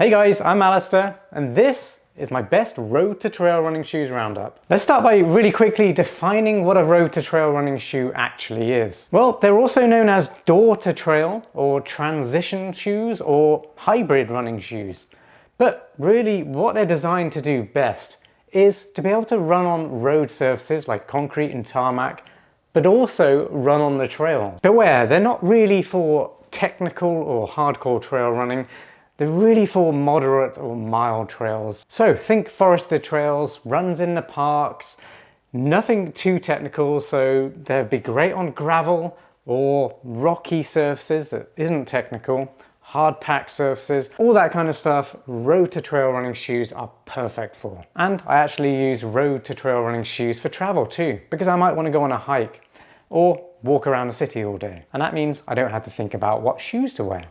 Hey guys, I'm Alistair, and this is my best road to trail running shoes roundup. Let's start by really quickly defining what a road to trail running shoe actually is. Well, they're also known as door to trail or transition shoes or hybrid running shoes. But really what they're designed to do best is to be able to run on road surfaces like concrete and tarmac, but also run on the trail. Beware, they're not really for technical or hardcore trail running. They're really for moderate or mild trails. So think forested trails, runs in the parks, nothing too technical, so they'd be great on gravel or rocky surfaces that isn't technical, hard packed surfaces, all that kind of stuff. Road to trail running shoes are perfect for. And I actually use road to trail running shoes for travel too, because I might want to go on a hike or walk around the city all day. And that means I don't have to think about what shoes to wear.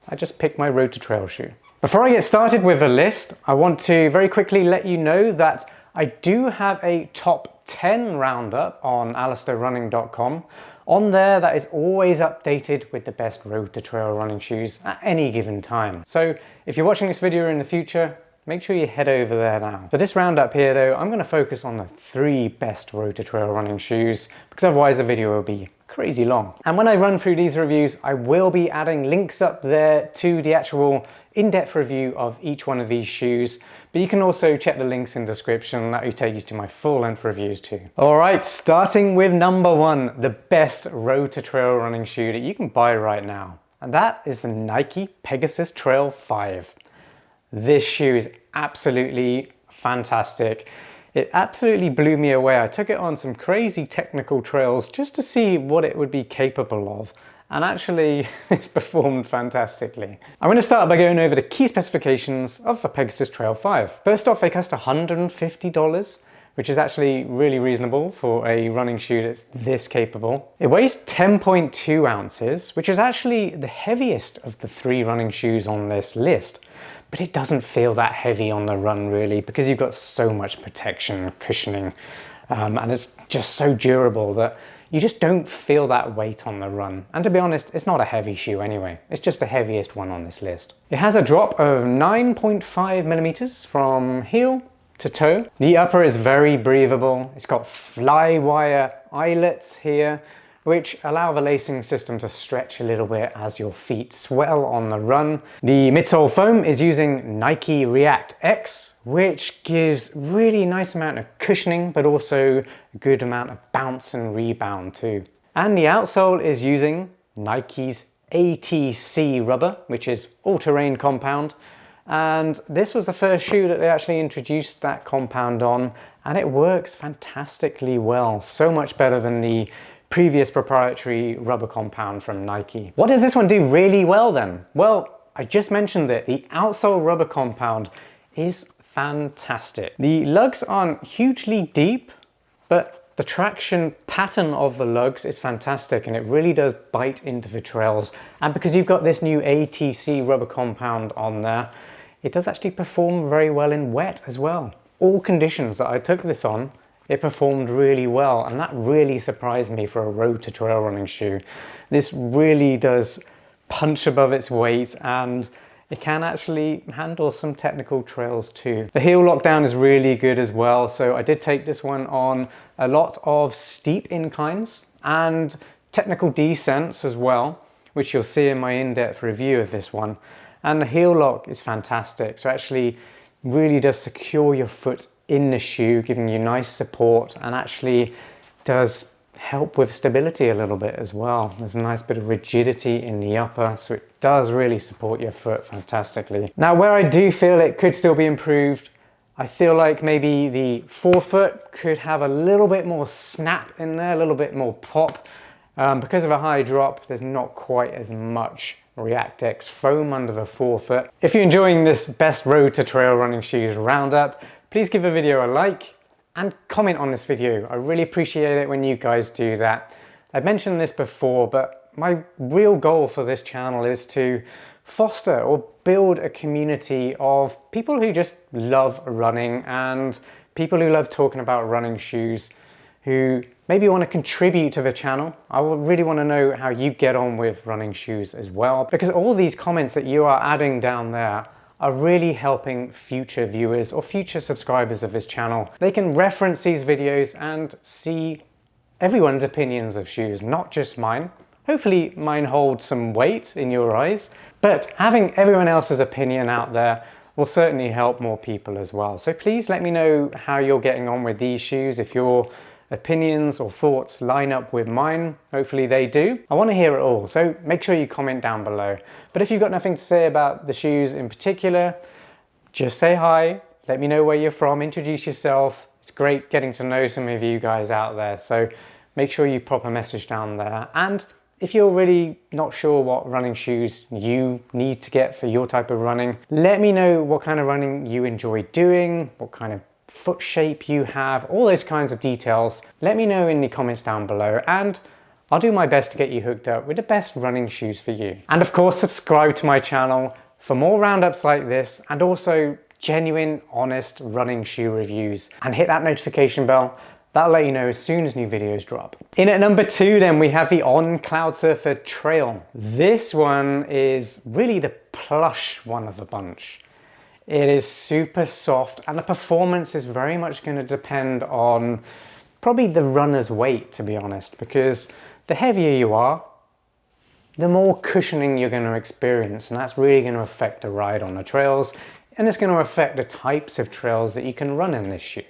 I just picked my road to trail shoe. Before I get started with a list, I want to very quickly let you know that I do have a top 10 roundup on alistairrunning.com. On there, that is always updated with the best road to trail running shoes at any given time. So if you're watching this video in the future, make sure you head over there now. For this roundup here though, I'm going to focus on the 3 best road to trail running shoes, because otherwise the video will be crazy long. And when I run through these reviews, I will be adding links up there to the actual in-depth review of each one of these shoes, but you can also check the links in the description. That will take you to my full-length reviews too. All right, starting with number 1, the best road to trail running shoe that you can buy right now. And that is the Nike Pegasus Trail 5. This shoe is absolutely fantastic. It absolutely blew me away. I took it on some crazy technical trails just to see what it would be capable of. And actually, it's performed fantastically. I'm going to start by going over the key specifications of the Pegasus Trail 5. First off, they cost $150, which is actually really reasonable for a running shoe that's this capable. It weighs 10.2 ounces, which is actually the heaviest of the 3 running shoes on this list. But it doesn't feel that heavy on the run really, because you've got so much protection and cushioning, and it's just so durable that you just don't feel that weight on the run. And to be honest, it's not a heavy shoe anyway. It's just the heaviest one on this list. It has a drop of 9.5 millimeters from heel to toe. The upper is very breathable. It's got fly wire eyelets here, which allow the lacing system to stretch a little bit as your feet swell on the run. The midsole foam is using Nike React X, which gives really nice amount of cushioning, but also a good amount of bounce and rebound too. And the outsole is using Nike's ATC rubber, which is all-terrain compound. And this was the first shoe that they actually introduced that compound on, and it works fantastically well. So much better than the previous proprietary rubber compound from Nike. What does this one do really well then? Well, I just mentioned that the outsole rubber compound is fantastic. The lugs aren't hugely deep, but the traction pattern of the lugs is fantastic, and it really does bite into the trails. And because you've got this new ATC rubber compound on there, it does actually perform very well in wet as well. All conditions that I took this on, it performed really well, and that really surprised me for a road to trail running shoe. This really does punch above its weight, and it can actually handle some technical trails too. The heel lockdown is really good as well, so I did take this one on a lot of steep inclines and technical descents as well, which you'll see in my in-depth review of this one. And the heel lock is fantastic, so actually really does secure your foot in the shoe, giving you nice support, and actually does help with stability a little bit as well. There's a nice bit of rigidity in the upper, so it does really support your foot fantastically. Now, where I do feel it could still be improved, I feel like maybe the forefoot could have a little bit more snap in there, a little bit more pop. Because of a high drop, there's not quite as much React X foam under the forefoot. If you're enjoying this best road to trail running shoes roundup, please give the video a like and comment on this video. I really appreciate it when you guys do that. I've mentioned this before, but my real goal for this channel is to foster or build a community of people who just love running and people who love talking about running shoes, who maybe want to contribute to the channel. I really want to know how you get on with running shoes as well, because all these comments that you are adding down there, are really helping future viewers or future subscribers of this channel. They can reference these videos and see everyone's opinions of shoes, not just mine. Hopefully mine hold some weight in your eyes, but having everyone else's opinion out there will certainly help more people as well. So please let me know how you're getting on with these shoes, if your opinions or thoughts line up with mine. Hopefully they do. I want to hear it all, so make sure you comment down below. But if you've got nothing to say about the shoes in particular, just say hi, let me know where you're from, introduce yourself. It's great getting to know some of you guys out there, so make sure you pop a message down there. And if you're really not sure what running shoes you need to get for your type of running, let me know what kind of running you enjoy doing, what kind of foot shape you have, all those kinds of details. Let me know in the comments down below, and I'll do my best to get you hooked up with the best running shoes for you. And of course, subscribe to my channel for more roundups like this, and also genuine, honest running shoe reviews. And hit that notification bell. That'll let you know as soon as new videos drop. In at number 2 then, we have the On Cloudsurfer Trail. This one is really the plush one of the bunch. It is super soft, and the performance is very much going to depend on probably the runner's weight, to be honest, because the heavier you are, the more cushioning you're going to experience, and that's really going to affect the ride on the trails, and it's going to affect the types of trails that you can run in this shoe.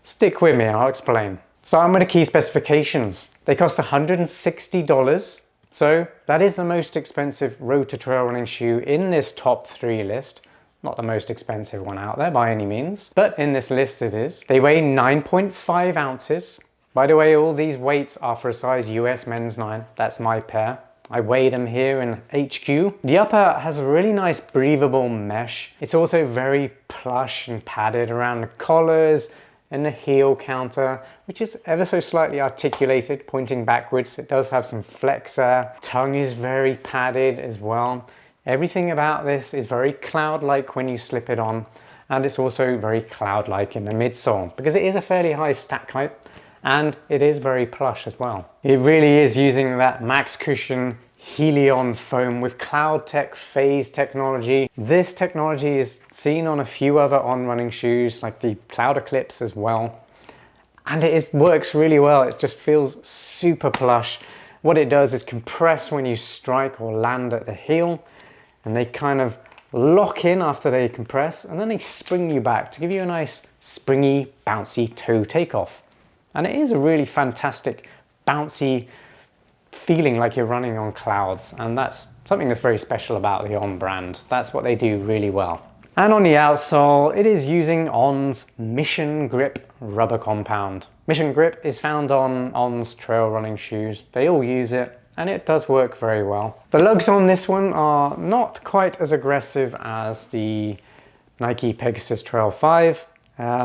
Stick with me, I'll explain. Starting with the key specifications. They cost $160, so that is the most expensive road to trail running shoe in this top 3 list. Not the most expensive one out there by any means, but in this list it is. They weigh 9.5 ounces. By the way, all these weights are for a size US men's 9. That's my pair. I weigh them here in HQ. The upper has a really nice breathable mesh. It's also very plush and padded around the collars and the heel counter, which is ever so slightly articulated, pointing backwards. It does have some flex there. Tongue is very padded as well. Everything about this is very cloud-like when you slip it on, and it's also very cloud-like in the midsole, because it is a fairly high stack height, and it is very plush as well. It really is using that max cushion Helion foam with CloudTech phase technology. This technology is seen on a few other On running shoes, like the Cloud Eclipse as well. And it works really well. It just feels super plush. What it does is compress when you strike or land at the heel, and they kind of lock in after they compress, and then they spring you back to give you a nice springy, bouncy toe takeoff. And it is a really fantastic, bouncy feeling like you're running on clouds, and that's something that's very special about the On brand. That's what they do really well. And on the outsole, it is using On's Mission Grip rubber compound. Mission Grip is found on On's trail running shoes. They all use it, and it does work very well. The lugs on this one are not quite as aggressive as the Nike Pegasus Trail 5.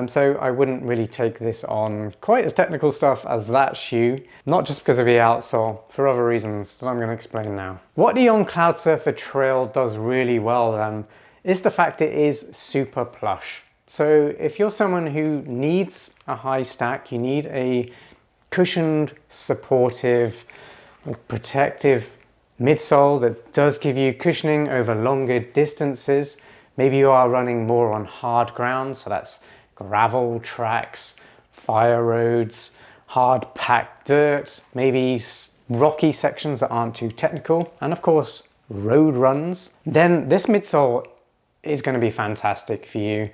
So I wouldn't really take this on quite as technical stuff as that shoe, not just because of the outsole, for other reasons that I'm going to explain now. What the On Cloudsurfer Trail does really well then is the fact it is super plush. So if you're someone who needs a high stack, you need a cushioned, supportive, protective midsole that does give you cushioning over longer distances. Maybe you are running more on hard ground, so that's gravel tracks, fire roads, hard packed dirt, maybe rocky sections that aren't too technical, and of course road runs, then this midsole is going to be fantastic for you.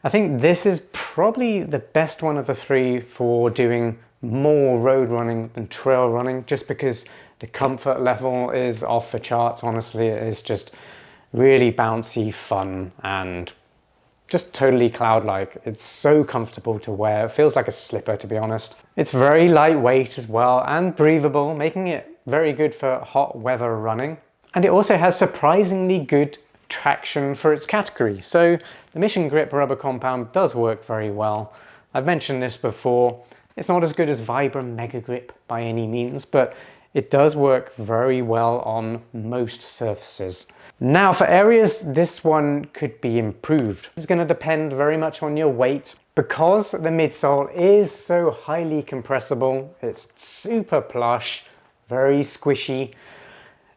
I think this is probably the best one of the 3 for doing more road running than trail running, just because the comfort level is off the charts. Honestly, it is just really bouncy, fun, and just totally cloud-like. It's so comfortable to wear. It feels like a slipper, to be honest. It's very lightweight as well and breathable, making it very good for hot weather running. And it also has surprisingly good traction for its category. So the Mission Grip rubber compound does work very well. I've mentioned this before. It's not as good as Vibram Mega Grip by any means, but it does work very well on most surfaces. Now for areas this one could be improved. It's going to depend very much on your weight. Because the midsole is so highly compressible, it's super plush, very squishy,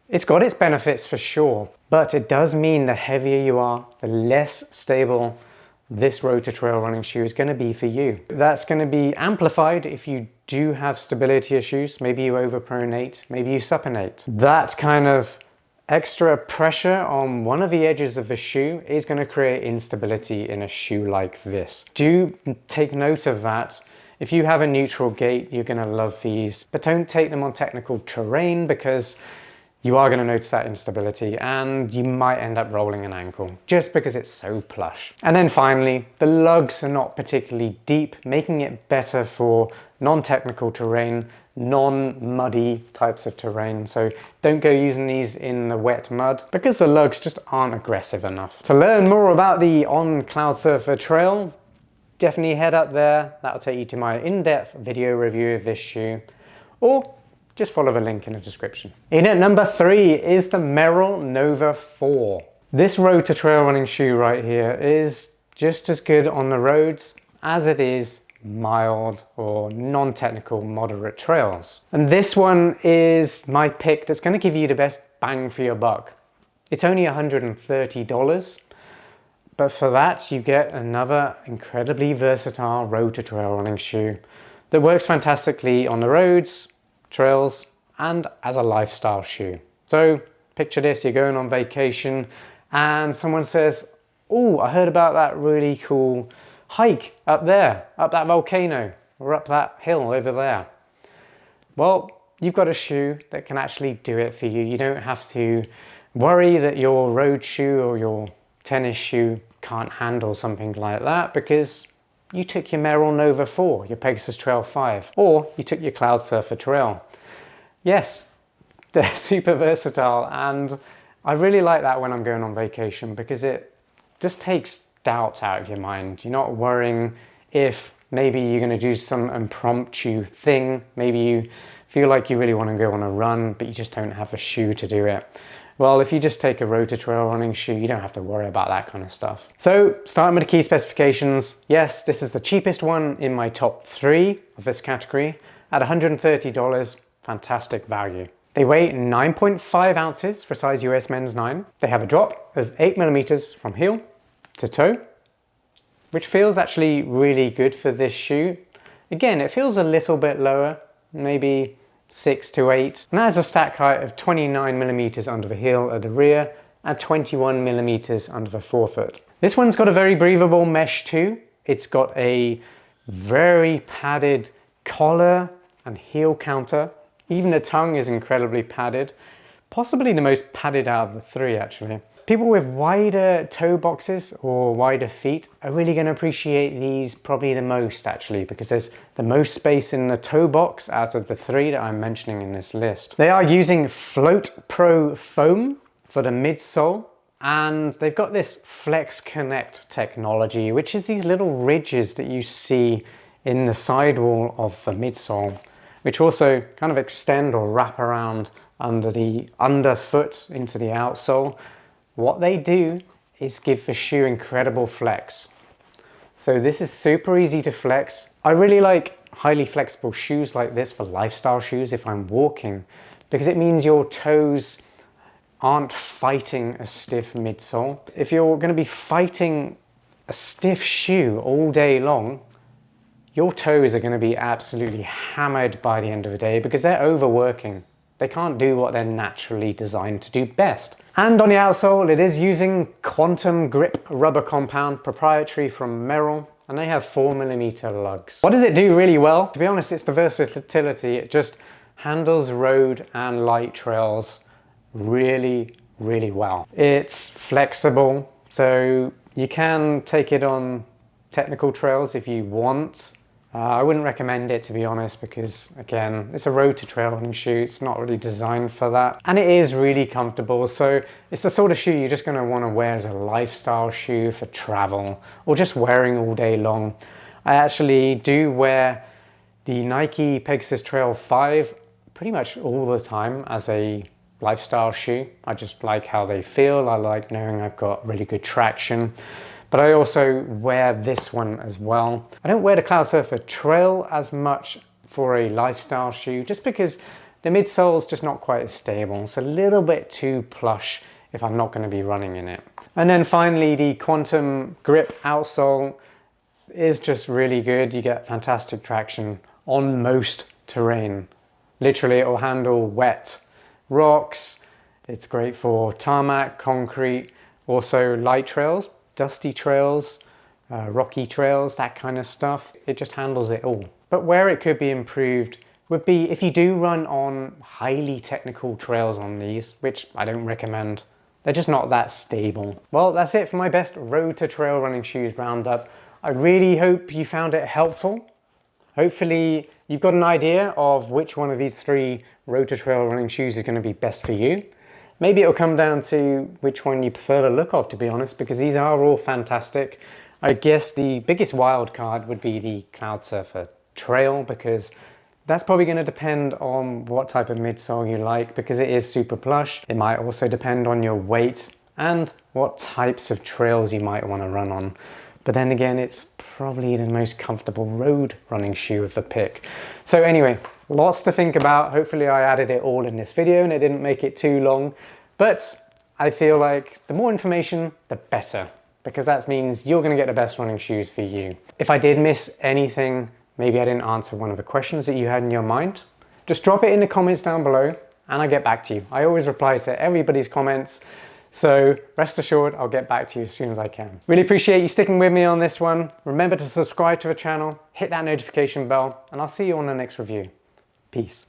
It's got its benefits for sure, but it does mean the heavier you are, the less stable this road to trail running shoe is going to be for you. That's going to be amplified if you do have stability issues. Maybe you overpronate, maybe you supinate. That kind of extra pressure on one of the edges of the shoe is going to create instability in a shoe like this. Do take note of that. If you have a neutral gait, you're going to love these, but don't take them on technical terrain because you are going to notice that instability and you might end up rolling an ankle just because it's so plush. And then finally, the lugs are not particularly deep, making it better for non-technical terrain, non-muddy types of terrain. So don't go using these in the wet mud because the lugs just aren't aggressive enough. To learn more about the On Cloudsurfer Trail, definitely head up there. That'll take you to my in-depth video review of this shoe, or just follow the link in the description. In at number 3 is the Merrell Nova 4. This road to trail running shoe right here is just as good on the roads as it is mild or non-technical moderate trails. And this one is my pick that's going to give you the best bang for your buck. It's only $130, but for that you get another incredibly versatile road to trail running shoe that works fantastically on the roads, trails, and as a lifestyle shoe. So picture this, you're going on vacation and someone says, "Oh, I heard about that really cool hike up there, up that volcano, or up that hill over there." Well, you've got a shoe that can actually do it for you. You don't have to worry that your road shoe or your tennis shoe can't handle something like that because you took your Merrell Nova 4, your Pegasus Trail 5, or you took your Cloudsurfer Trail. Yes, they're super versatile, and I really like that when I'm going on vacation because it just takes doubt out of your mind. You're not worrying if maybe you're going to do some impromptu thing. Maybe you feel like you really want to go on a run, but you just don't have a shoe to do it. Well, if you just take a road to trail running shoe, you don't have to worry about that kind of stuff. So starting with the key specifications, yes, this is the cheapest one in my top 3 of this category at $130, fantastic value. They weigh 9.5 ounces for size US men's 9. They have a drop of 8 millimeters from heel to toe, which feels actually really good for this shoe. Again, it feels a little bit lower, maybe 6 to 8, and that has a stack height of 29 millimeters under the heel at the rear and 21 millimeters under the forefoot. This one's got a very breathable mesh too. It's got a very padded collar and heel counter. Even the tongue is incredibly padded, possibly the most padded out of the 3 actually. People with wider toe boxes or wider feet are really going to appreciate these probably the most actually, because there's the most space in the toe box out of the 3 that I'm mentioning in this list. They are using Float Pro foam for the midsole, and they've got this Flex Connect technology, which is these little ridges that you see in the sidewall of the midsole, which also kind of extend or wrap around under the underfoot into the outsole. What they do is give the shoe incredible flex. So this is super easy to flex. I really like highly flexible shoes like this for lifestyle shoes if I'm walking, because it means your toes aren't fighting a stiff midsole. If you're going to be fighting a stiff shoe all day long, your toes are going to be absolutely hammered by the end of the day because they're overworking. They can't do what they're naturally designed to do best. And on the outsole, it is using Quantum Grip rubber compound, proprietary from Merrell, and they have 4mm lugs. What does it do really well? To be honest, it's the versatility. It just handles road and light trails really, really well. It's flexible, so you can take it on technical trails if you want. I wouldn't recommend it, to be honest, because again, it's a road to trail running shoe. It's not really designed for that. And it is really comfortable. So it's the sort of shoe you're just going to want to wear as a lifestyle shoe for travel or just wearing all day long. I actually do wear the Nike Pegasus Trail 5 pretty much all the time as a lifestyle shoe. I just like how they feel. I like knowing I've got really good traction. But I also wear this one as well. I don't wear the Cloudsurfer Trail as much for a lifestyle shoe, just because The midsole's just not quite as stable. It's a little bit too plush if I'm not going to be running in it. And then finally, the Quantum Grip outsole is just really good. You get fantastic traction on most terrain. Literally, it will handle wet rocks. It's great for tarmac, concrete, also light trails, dusty trails, rocky trails, that kind of stuff. It just handles it all. But where it could be improved would be if you do run on highly technical trails on these, which I don't recommend. They're just not that stable. Well, that's it for my best road to trail running shoes roundup. I really hope you found it helpful. Hopefully you've got an idea of which one of these 3 road to trail running shoes is going to be best for you. Maybe it'll come down to which one you prefer the look of, to be honest, because these are all fantastic. I guess the biggest wild card would be the Cloudsurfer Trail, because that's probably going to depend on what type of midsole you like, because it is super plush. It might also depend on your weight and what types of trails you might want to run on. But then again, it's probably the most comfortable road running shoe of the pick. So anyway, lots to think about. Hopefully I added it all in this video and it didn't make it too long. But I feel like the more information, the better, because that means you're going to get the best running shoes for you. If I did miss anything, maybe I didn't answer one of the questions that you had in your mind, just drop it in the comments down below and I'll get back to you. I always reply to everybody's comments, so rest assured I'll get back to you as soon as I can. Really appreciate you sticking with me on this one. Remember to subscribe to the channel, hit that notification bell, and I'll see you on the next review. Peace.